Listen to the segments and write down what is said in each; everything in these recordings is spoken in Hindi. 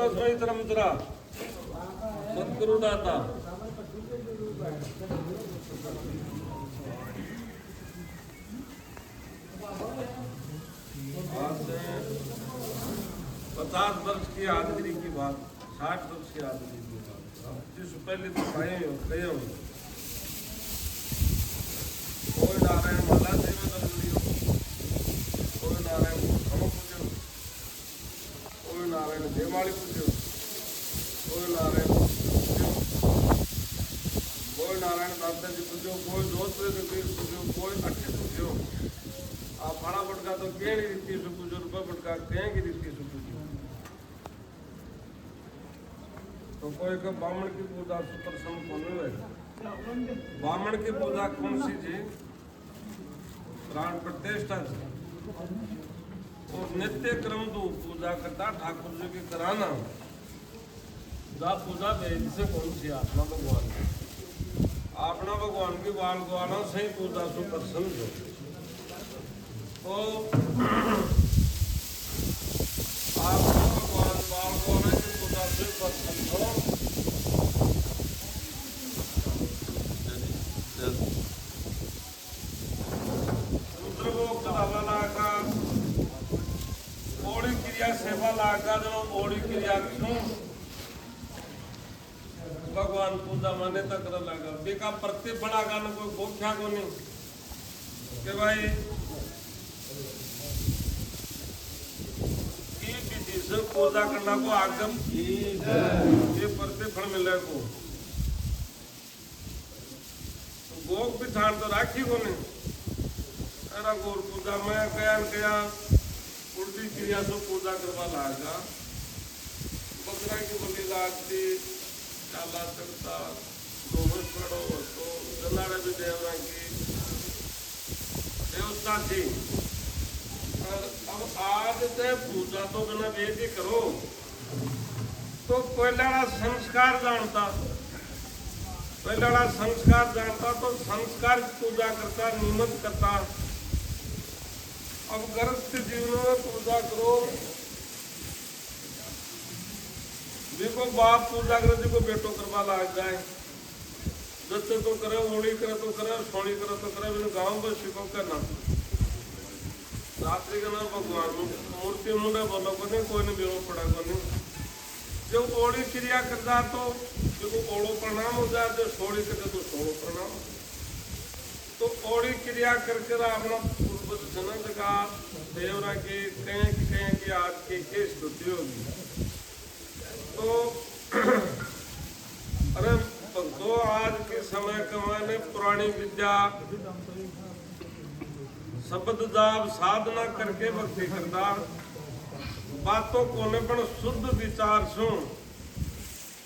तो सोई तरम तरा सतगुरु दाता आज से 50 वर्ष की आदमी की बात, 60 वर्ष की आदमी की बात, जिस पहले तो कहे हो कोई नारायण माला सेवा कर लियो, कोई नारायण खम पूजो, कोई नारायण देवाली पूजो, कोई नारायण पूजो, कोई नारायण दाता जी पूजो, कोई दोस्त पूजो, कोई अच्छे पूजो। आप फड़ा पटका तो केड़ी रीति से पूजो, रुपये पटका कहें की रीति से पूजो। तो कोई का ब्राह्मण की पूजा सुप्रसन्न कौन है? ब्राह्मण की पूजा कौन सी जी? प्राण प्रतिष्ठा से और नित्य क्रम तो पूजा करता ठाकुर जी की कराना जा पूजा वेद से कौन सी? अपना भगवान की बाल ग्वालों से ही पूजा सुप्रसन्न हो। तो आप भगवान बाल ग्वालों की पूजा से प्रसन्न हो। ओड़ी क्रिया सेवा लागा जो ओड़ी क्रिया क्यों भगवान पूजा माने तक लगा बेका प्रत्येक बड़ा गाना कोई गोख्या को नहीं कि भाई विधि से पूजा करना को आगम ये प्रत्येक फल मिले को गोग पिछाड़ तो राखी को नहीं अरे गौर पूजा में कया उल्टी क्रिया से पूजा करवा लागा बकरा की बलि लागती चाला चलता दोष पड़ो तो जनाड़े भी देवरा की देवता थी। अब आज से पूजा तो बिना वेद ही करो तो पहला संस्कार जानता तो संस्कार पूजा करता नियमित करता। अब गृहस्थ जीवन में पूजा करो देखो बाप पूजा करे देखो बेटो करवा लाग जाए दत्ते तो करे होली करे तो करे सोनी करे तो करे मैंने गाँव में सिखो करना रात्रि का नाम भगवान मूर्ति मुंडे बोलो को नहीं कोई ने बेरो पड़ा को नहीं जब ओड़ी क्रिया करता तो देखो ओड़ो प्रणाम हो जाए जो सोड़ी करे तो सोड़ो प्रणाम तो ओड़ी क्रिया करके अपना पूर्व जन्म का देवरा की कहीं की आज की स्तुति होगी। तो अरे भक्तों आज के समय कमाने पुरानी विद्या शब्द जाप साधना करके भक्ति करता बातों कोने पर शुद्ध विचार सु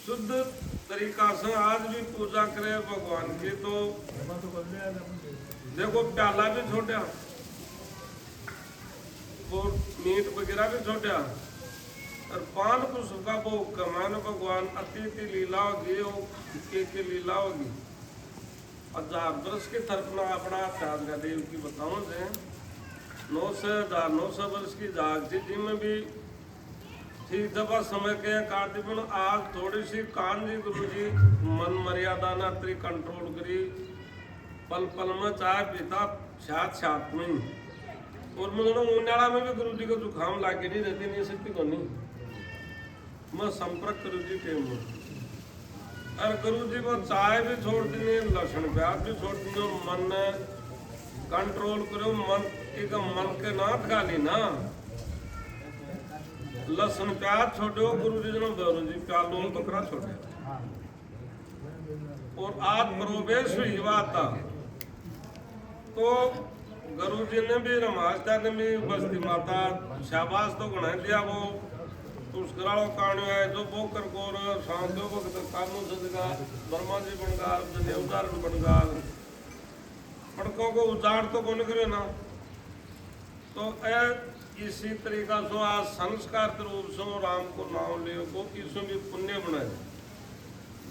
शुद्ध तरीका से आज भी पूजा करे भगवान की। तो देखो प्याला भी छोटा वो मीट वगैरह भी छोटा और पान पुष्प का वो कमान भगवान अतिथि लीला होगी के लीला होगी। 1000 वर्ष के तरफ में अपना त्यागा देव की बताऊं से 900 वर्ष की जाग थी जिनमें भी ठीक दफा समय के कार्तिक में आज थोड़ी सी कान जी गुरु जी मन मर्यादा ना त्री कंट्रोल करी पल पल में चाय पीता छात में और मैं उन्याड़ा में भी गुरु जी को जुकाम लाके नहीं रहती नहीं सकती को नहीं मैं संपर्क गुरु जी के और गुरु जी को चाय भी छोड़ दी लक्षण प्याज भी छोड़ दी मन कंट्रोल करो मन एक मन के नाथ गाली ना लसन प्याज छोड़ो गुरु जी ने गुरु जी प्याज लोग तो करा छोड़े और आज प्रवेश हुई बात तो गुरु जी ने भी रमास्ता ने भी बस्ती माता शाबाश तो गणा दिया वो उसकराड़ो काण्यो है जो वो कर गोर शांतो भक्त कानू सदगा ब्रह्मा जी बनगार देवदार बनगार पड़कों को उजाड़ तो कौन करे ना। तो इसी तरीका से आज संस्कार के रूप से राम को नाम ले को इसमें भी पुण्य बनाए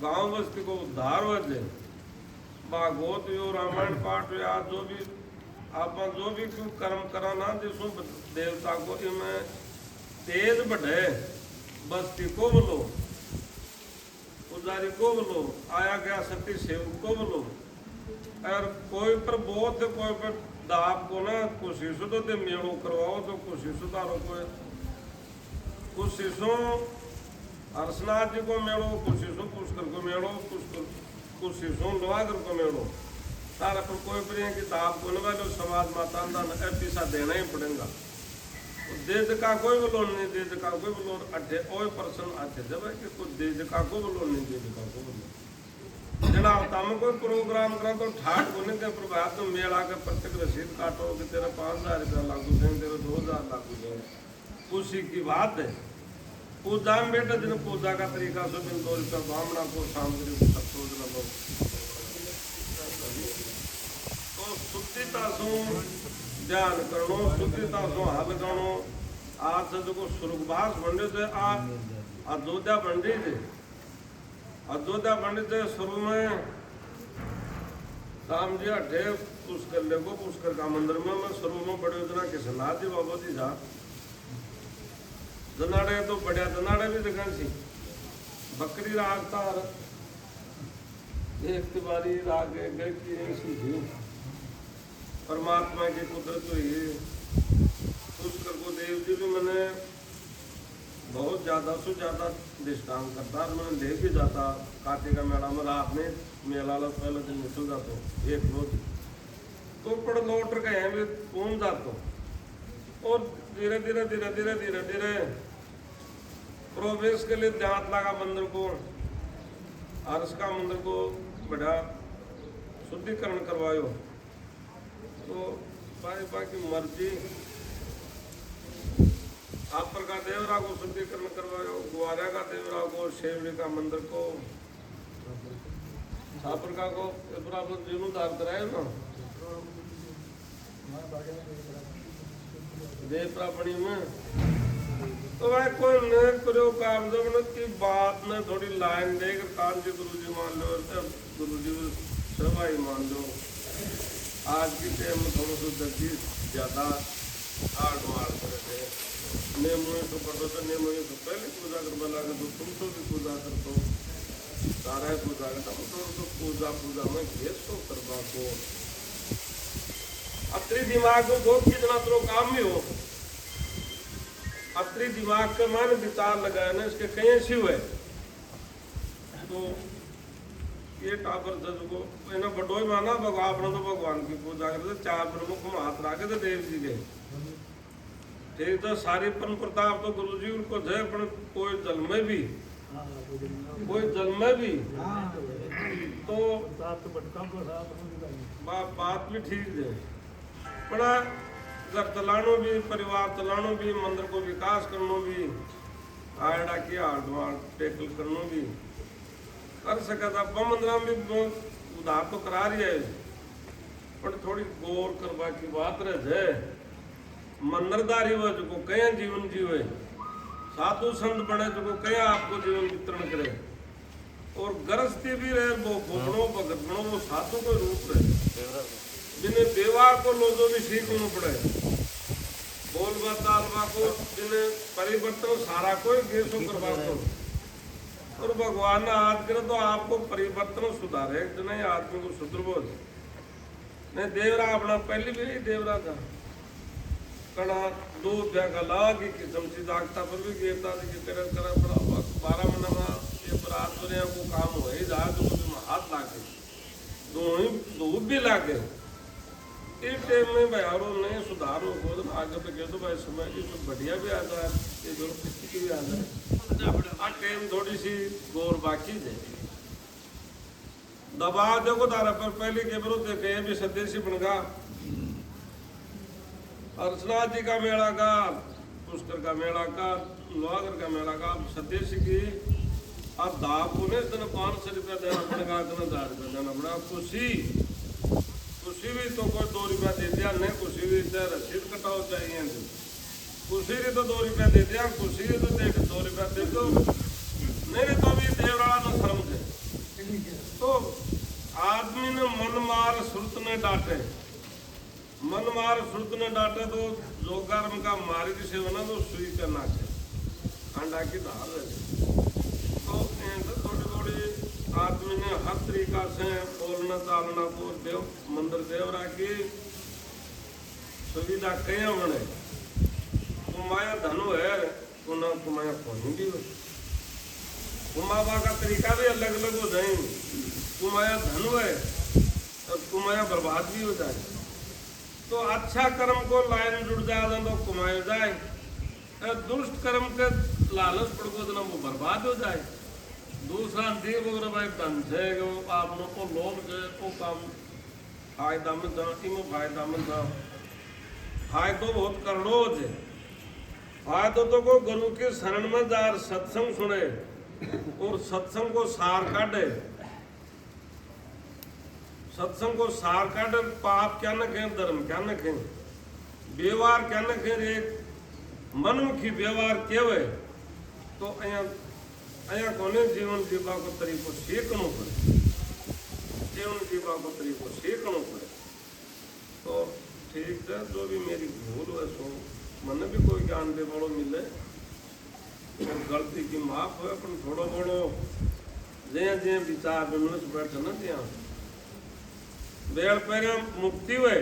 गांव बस्ती को उद्धार बजे भागवत यो रामायण पाठ या जो भी आप जो भी क्यों कर्म कराना जिसमें देवता को इनमें तेज बढ़े बस्ती को बोलो, पुजारी को बोलो, आया गया सती सेवक को बोलो, और कोई पर बहुत है, कोई पर दाप को ना कोशिश तो दे मेड़ो करवाओ तो कोशिश तारो को कोशिशों हर्षनाथ जी को मेड़ो, कोशिशों पुष्कर को मेड़ो, कोशिशों लोहागर को मेड़ो, तारा पर कोई पर कि दाप को वाले समाज माता पैसा देना ही पड़ेगा। देज का कोई बलोन नहीं, देज का कोई बलोन अठे ओए पर्सन अच्छे जब कि कुछ देज का को बलोन नहीं, देज का को बलोन जना होता में कोई प्रोग्राम करा तो ठाट होने के प्रभाव तो मेला के प्रत्येक रसीद काटो कि तेरा 5,000 रुपया लागू देंगे, तेरे 2,000 लागू देंगे, खुशी की बात है। पूजा में बेटा जिन पूजा का तरीका से 2 रुपया ब्राह्मणा को सामग्री को सब लो तो शुद्धिता सो ध्यान करो, शुद्धिता सो हल करो। आज से जो स्वर्गवास बन रहे थे, आ अयोध्या बन रही थी, अयोध्या बन रही थे शुरू में राम जी अठे पुष्कर लेको, पुष्कर का मंदिर में मैं शुरू में बड़े उतना किसनाथ जी बाबा जी जा जनाड़े तो बढ़िया जनाड़े भी दिखा सी बकरी रागता एक तिवारी राग गए की ऐसी थी परमात्मा की कुदरत हुई। पुष्कर को देव जी भी मैंने बहुत ज्यादा से ज्यादा दृष्टांत करता, मैंने ले भी जाता काटे का मेला में रात में मेला पहले दिन निकल जाता एक रोज तो पड़ लौट गए भी पहुंच जाता और धीरे धीरे धीरे धीरे धीरे धीरे प्रवेश के लिए ध्यान लगा मंदिर को, अर्श का मंदिर को बढ़ा शुद्धिकरण करवायो तो भाई की मर्जी आप पर का देवरा को शुद्धिकरण करवायो, ग्वारा का देवरा को, शेवड़ी का मंदिर को, छापर का को बराबर जीर्णोद्धार कराए ना देव प्रापणी में। तो भाई कोई न करो काम जब की बात में थोड़ी लाइन देकर कान जी गुरु जी मान लो, गुरु जी सभाई मान लो। आज की टाइम में थोड़ा सा जल्दी ज्यादा आड़ मार करे थे नेमो तो पढ़ो तो नेमो तो पहले पूजा करवा लगे तो तुम तो भी पूजा कर दो सारा ही पूजा करता तो पूजा पूजा में घेर तो करवा को अपने दिमाग को बहुत कितना तो काम भी हो अपने दिमाग के मन विचार लगाए ना इसके कई ऐसी हुए तो ये टापर जज को इन्हें बड़ो ही माना भगवान तो भगवान की पूजा करते 4 प्रमुख में हाथ रखे थे देव जी के ठीक तो सारी पन प्रताप तो गुरु जी उनको जय अपन कोई जल में भी तो बात भी ठीक है बड़ा घर चलानो भी परिवार चलानो भी मंदिर को विकास करनो भी आड़ा की हार्डवार टेकल करनो भी कर सका था मंदिर में भी उधार तो करा रही है पर थोड़ी गौर करवा की बात रह जाए मंदिरदारी वो जो कई जीवन जीवे साधु संत बने जो कई आपको जीवन वितरण करे और गरजती भी रहे वो भोगणो भगत बनो वो साधु को रूप रहे जिन्हें व्यवहार को लोगों भी सीखना पड़े बोलबा तालबा को जिन्हें परिवर्तन सारा कोई गेसो करवा दो और भगवान ने आज करे तो आपको परिवर्तन सुधारे नहीं आदमी को सुधरबो नहीं देवरा अपना पहले भी नहीं देवरा था कड़ा 2 का लाग की किस्म से जागता पर भी गिरता थी कि तेरे करा बड़ा 12 महीना में ये बरात को काम हो ही जाए तो मुझे हाथ लागे धूप भी लागे इस टाइम में भाई और नहीं सुधार हो तो आगे पे कह दो भाई समय की तो बढ़िया भी आता है ये दोनों किसी की भी आता है टाइम थोड़ी सी गौर बाकी है दबा देखो तारा पर पहले के विरोध देखे भी सदेशी बनगा अर्चनाथ जी का मेला का पुष्कर का मेला का लोहागर का मेला का सदेशी की अब दाप होने दिन 500 रुपया देना पड़ेगा इतना 1000 रुपया देना पड़ेगा खुशी भी तो कोई 2 रुपया दे दिया नहीं खुशी भी रसीद कटाओ चाहिए खुशी भी तो 2 रुपया दे दिया खुशी भी तो दे 2 रुपया दे दो नहीं तो भी देवराला तो शर्म थे तो आदमी ने मन मार सुरत ने डांटे मन मार सुरत ने डांटे तो जोगारम का मार्ग से बना तो सुई करना चाहिए खांडा की धार है। तो थोड़ी थोड़ी आदमी ने हर तरीका से बोलना चालना को देव मंदिर देवरा की सुविधा कहीं बने। कुमाया धनु है तो ना कुमाया कौन भी हो, कुमावा का तरीका भी अलग अलग हो जाए। कुमाया धनु है तो कुमाया बर्बाद भी हो जाए। तो अच्छा कर्म को लाइन जुड़ जाए तो कुमाया जाए, दुष्ट कर्म के लालच पड़ गो तो वो बर्बाद हो जाए। दूसरा देव अगर भाई धन से आप लोग को लोभ से वो काम फायदा में था, इम फायदा में था। फायदो बहुत करोड़ों है। फायदो तो को गुरु के शरण में जा सत्संग सुने और सत्संग को सार काटे। सत्संग को सार काटे, पाप क्या न कहें, धर्म क्या न कहें, व्यवहार क्या न कहें, एक मनमुखी व्यवहार केवे तो अया कोने जीवन जीवा को तरीको सीखना पड़े। जीवन जीवा को तरीको सीखना पड़े। तो ठीक है, जो भी मेरी भूल है सो मैंने भी कोई ज्ञान दे बड़ो मिले और गलती की माफ हो, अपन थोड़ो बड़ो जे जे विचार विमर्श बैठे न त्या बेड़ पैर मुक्ति हुए,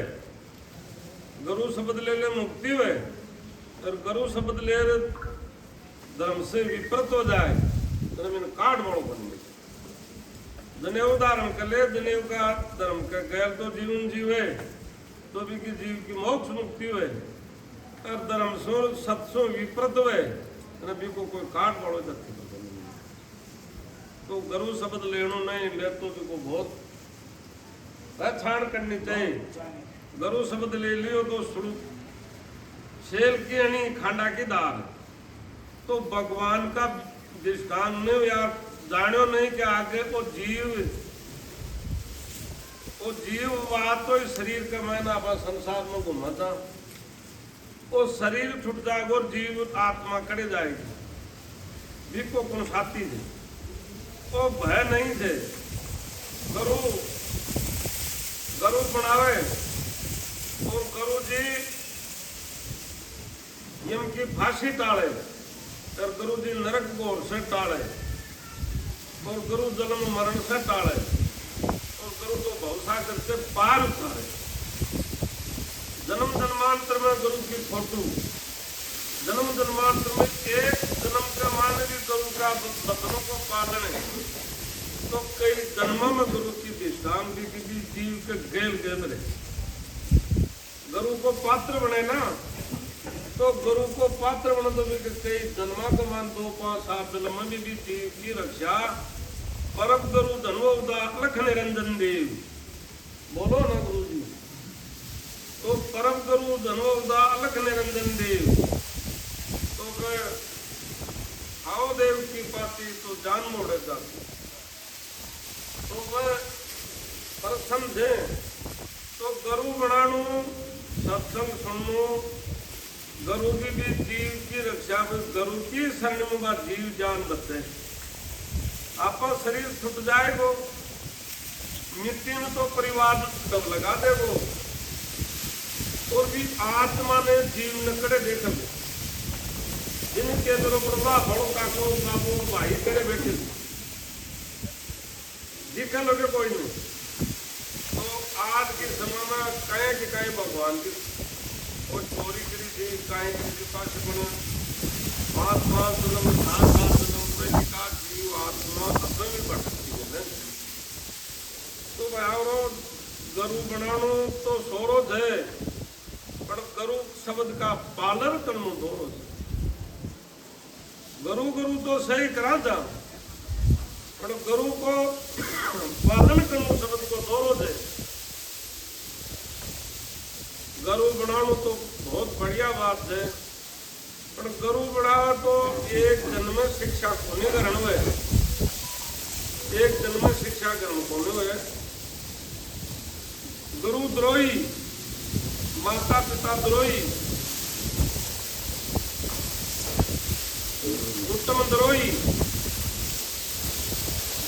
गुरु शब्द ले मुक्ति हुए। और गुरु शब्द ले धर्म से विपरीत हो जाए तो मैंने काट बड़ो बन गई। जनेऊ धारण कर ले, जनेऊ का धर्म का गैर तो जीवन जीवे तो भी की जीव की मोक्ष मुक्ति हुए। और धर्म सो सत्सो विपरीत हुए भी को कोई काट बड़ो जत्थी तो गुरु शब्द लेनो नहीं ले तो भी को बहुत पहचान करनी चाहिए। गुरु शब्द ले लियो तो शुरू शेल की अणी खांडा की दाल तो भगवान का दृष्टान ने यार जानो नहीं कि आगे वो जीव बात तो इस शरीर का मैंने अपना संसार में घूमा था। वो शरीर छुट जाएगा और जीव आत्मा करे जाएगी। जिसको कौन साथी थे वो भय नहीं थे। गुरु बनावे और गुरु जी यम की फांसी टाले और गुरु जी नरक घोर से टाले और गुरु जन्म मरण से टाले और गुरु तो भवसागर से पार उतारे। जन्म जन्मांतर में गुरु की फोटो, जन्म जन्मांतर में एक जन्म का मान भी गुरु का बचनों को पालन है तो कई जन्मों में गुरु की दृष्टान भी किसी जीव के गेल गेंद रहे। गुरु को पात्र बने ना तो गुरु को पात्र बने तो भी कई जन्मा को मान 2 5 7 जन्म में भी जीव की रक्षा। परम गुरु धनवदा लख निरंजन देव बोलो ना गुरु जी। तो परम गुरु धनवदा लख निरंजन देव तो आओ देव की पाती तो जान मोड़े जाती तो वह पर समझे तो गुरु बनाणु सत्संग सुनू गुरु की भी जीव की रक्षा में गुरु की शरण में जीव जान बचे। आपका शरीर छूट जाएगो मिट्टी में तो परिवार दब लगा देगो और भी आत्मा ने जीव नकड़े देख जिनके अंदर प्रभाव बड़ो काको बाबू भाई करे बैठे दिखा लोगे कोई नहीं। तो आज के समय में कहें कि कहें भगवान की और चोरी करी थी कहें के पास बनो 5 जन्म 7 जन्म का जीव आत्मा अपने भी बढ़ सकती है। तो भाई गुरु बनानो तो सोरो है पर गुरु शब्द का पालन करनो दोनों गुरु गुरु तो सही करा था पर गुरु को पालन करनो शब्द को दोनों है। गुरु बनानो तो बहुत बढ़िया बात है पर गुरु बनावा तो एक जन्म में शिक्षा होने ग्रहण हुए एक जन्म में शिक्षा ग्रहण होने हुए। गुरु द्रोही माता पिता द्रोही उत्तम द्रोही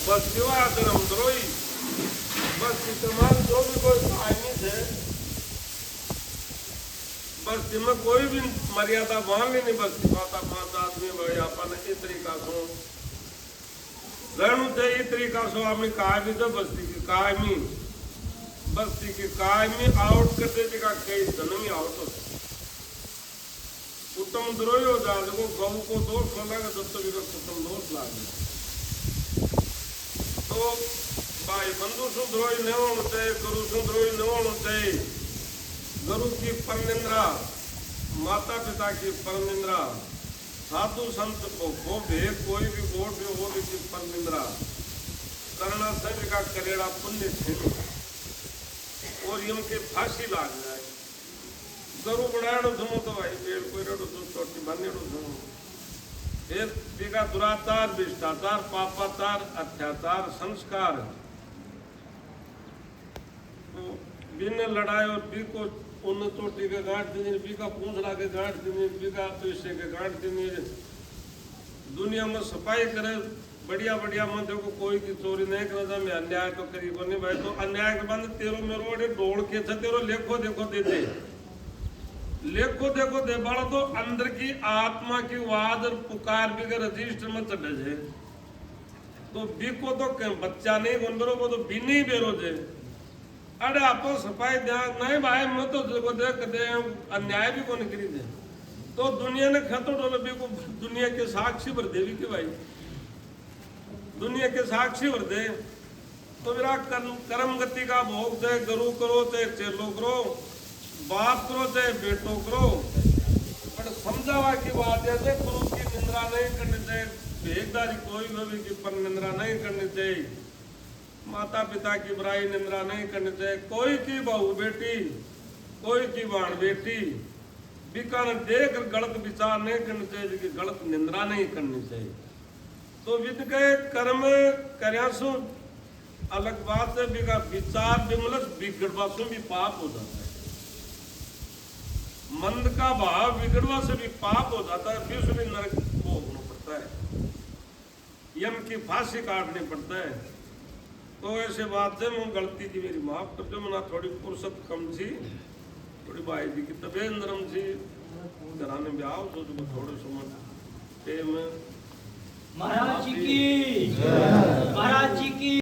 बस सेवा धर्म द्रोही बस इस्तेमाल जो भी कोई कहानी थे बस्ती में कोई भी मर्यादा मान ली नहीं। बस्ती माता 5 आदमी भाई अपन इस तरीका से रहनु चाहिए। इस तरीका से आदमी कायमी तो बस्ती की कायमी आउट करते जगह कई जन्म ही आउट होते कुटुंब द्रोही हो जाए। देखो गऊ को दोष लगा जब तक कुटुंब दोष लागे तो भाई बंधु सुद्रोही नहीं होना चाहिए, गुरु सुद्रोही नहीं होना चाहिए। गुरु की परनिंद्रा, माता पिता की परनिंद्रा, साधु संत को भी कोई भी वोट भी हो की परनिंद्रा करना सभी का करेड़ा पुण्य छीन और यम के फांसी लाग जाए। गुरु बनाड़ो सुनो तो भाई पेड़ कोई रड़ो तो चोटी बनेड़ो सुनो। एक बिका दुराचार, भ्रष्टाचार, पापाचार, अत्याचार, संस्कार तो बिन लड़ाई और बी को उन चोटी के गांठ देने, बी का पूंछड़ा के गांठ देने, बी का पैसे के गांठ देने। दुनिया में सफाई करे बढ़िया बढ़िया मन देखो कोई की चोरी नहीं करता। मैं अन्याय तो करीब नहीं भाई तो अन्याय के बंद तेरो मेरो अड़े दौड़ के तेरो लेखो देखो देते लेखो देखो दे बड़ा तो अंदर की आत्मा की वाद और पुकार भी के रजिस्टर में चढ़े जे तो बिको तो बच्चा नहीं बंदरो को तो बिनी बेरोजे। अरे आप सफाई ध्यान नहीं भाई मैं तो देखो देख दे अन्याय भी को निकली दे तो दुनिया ने खतो डोले बिको दुनिया के साक्षी भर देवी के भाई दुनिया के साक्षी भर दे तो मेरा कर्म गति का भोग दे। गुरु करो चाहे चेलो करो, बाप करो चाहे बेटो करो, पर समझावा की बात है गुरु की निंदा नहीं करनी चाहिए। भेददारी कोई भी की पर निंदा नहीं करनी चाहिए। माता पिता की बुराई निंदा नहीं करनी चाहिए। कोई की बहू बेटी, कोई की बाण बेटी बिकान देख गलत विचार नहीं करनी चाहिए, कि गलत निंदा नहीं करनी चाहिए। तो विद के कर्म कर्यासु अलग बात है। बिका विचार विमलस बिगड़वा से भी पाप हो जाता है। मंद का भाव बिगड़वा से भी पाप हो जाता है। फिर भी नरक भोगना पड़ता है, यम की फांसी काटनी पड़ता है। तो ऐसे बात है मैं गलती थी मेरी माफ कर दो। मना थोड़ी फुर्सत कम थी, थोड़ी भाई जी की तबीयत नरम थी, घराने में आओ तो थोड़े समय टाइम महाराज जी की